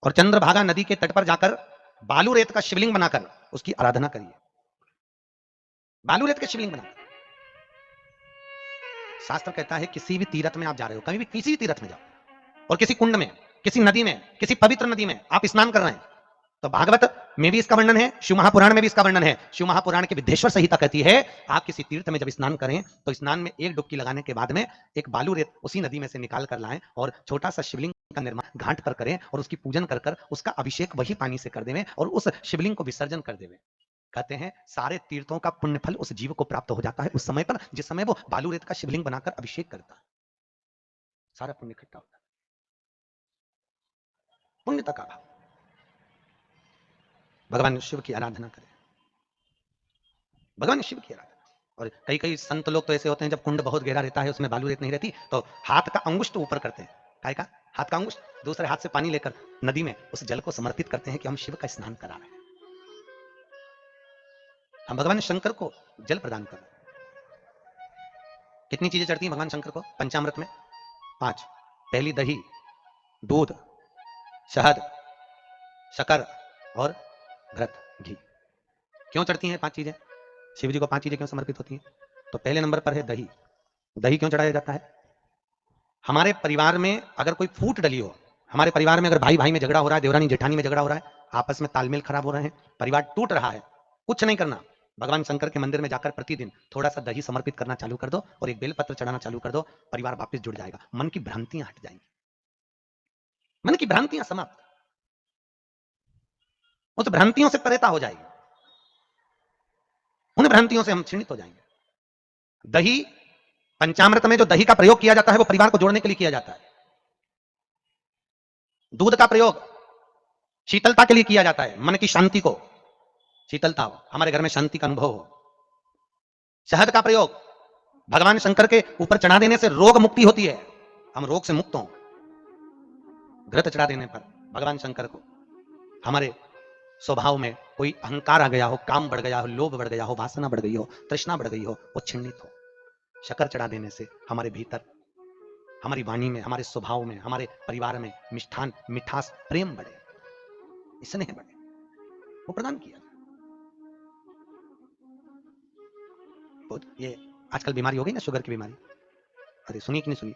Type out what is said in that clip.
और चंद्रभागा नदी के तट पर जाकर बालू रेत का शिवलिंग बनाकर उसकी आराधना करिए। बालू रेत के शिवलिंग बनाकर। शास्त्र कहता है किसी भी तीर्थ में आप जा रहे हो, कभी भी किसी भी तीर्थ में जाओ और किसी कुंड में, किसी नदी में, किसी पवित्र नदी में आप स्नान कर रहे हैं, तो भागवत में भी इसका वर्णन है, शिव महापुराण में भी इसका वर्णन है। शिव महापुराण के विद्धेश्वर संहिता कहती है आप किसी तीर्थ में जब स्नान करें तो स्नान में एक डुबकी लगाने के बाद में एक बालू रेत उसी नदी में से निकाल कर लाएं और छोटा सा शिवलिंग का निर्माण घाट पर करें और उसकी पूजन कर कर उसका अभिषेक वही पानी से कर देवें और उस शिवलिंग को विसर्जन कर देवें। कहते हैं सारे तीर्थों का पुण्य फल उस जीव को प्राप्त हो जाता है उस समय पर जिस समय वो बालू रेत का शिवलिंग बनाकर अभिषेक करता है। सारा पुण्य इकट्ठा होता है। पुण्यता का भाव। भगवान शिव की आराधना करें, भगवान शिव की आराधना। और कई कई संत लोग तो ऐसे होते हैं जब कुंड बहुत गहरा रहता है उसमें बालू रेत नहीं रहती तो हाथ का अंगुष्ठ ऊपर करते हैं। काय का? हाथ का अंगुष्ठ दूसरे हाथ से पानी लेकर नदी में उस जल को समर्पित करते हैं कि हम शिव का स्नान करा रहे हैं, हम भगवान शंकर को जल प्रदान कर रहे हैं। कितनी चीजें चढ़ती हैं भगवान शंकर को पंचामृत में? 5। पहली दही, दूध, शहद, शक्कर और घृत, घी। क्यों चढ़ती हैं 5 चीजें? शिव जी को 5 चीजें क्यों समर्पित होती हैं? तो पहले नंबर पर है दही। दही क्यों चढ़ाया जाता है? हमारे परिवार में अगर कोई फूट डली हो, हमारे परिवार में अगर भाई भाई में झगड़ा हो रहा है, देवरानी जेठानी में झगड़ा हो रहा है, आपस में तालमेल खराब हो रहे हैं, परिवार टूट रहा है, कुछ नहीं करना, भगवान शंकर के मंदिर में जाकर प्रतिदिन थोड़ा सा दही समर्पित करना चालू कर दो और एक बेलपत्र चढ़ाना चालू कर दो, परिवार वापस जुड़ जाएगा, मन की भ्रांतियां हट जाएंगी, मन की भ्रांतियां समाप्त, उस भ्रांतियों से परेता हो जाएगी, उन भ्रांतियों से हम क्षीणित हो जाएंगे। दही, पंचामृत में जो दही का प्रयोग किया जाता है वो परिवार को जोड़ने के लिए किया जाता है। दूध का प्रयोग शीतलता के लिए किया जाता है, मन की शांति को, शीतलता हो, हमारे घर में शांति का अनुभव हो। शहद का प्रयोग भगवान शंकर के ऊपर चढ़ा देने से रोग मुक्ति होती है, हम रोग से मुक्त हों। घृत चढ़ा देने पर भगवान शंकर को हमारे स्वभाव में कोई अहंकार आ गया हो, काम बढ़ गया हो, लोभ बढ़ गया हो, वासना बढ़ गई हो, तृष्णा बढ़ गई हो, वो छिन्नित हो। शक्कर चढ़ा देने से हमारे भीतर, हमारी वाणी में, हमारे स्वभाव में, हमारे परिवार में मिष्ठान, मिठास, प्रेम बढ़े, स्नेह बढ़े, वो प्रदान किया। ये आजकल बीमारी हो गई ना, शुगर की बीमारी, अरे सुनिए कि नहीं सुनिए?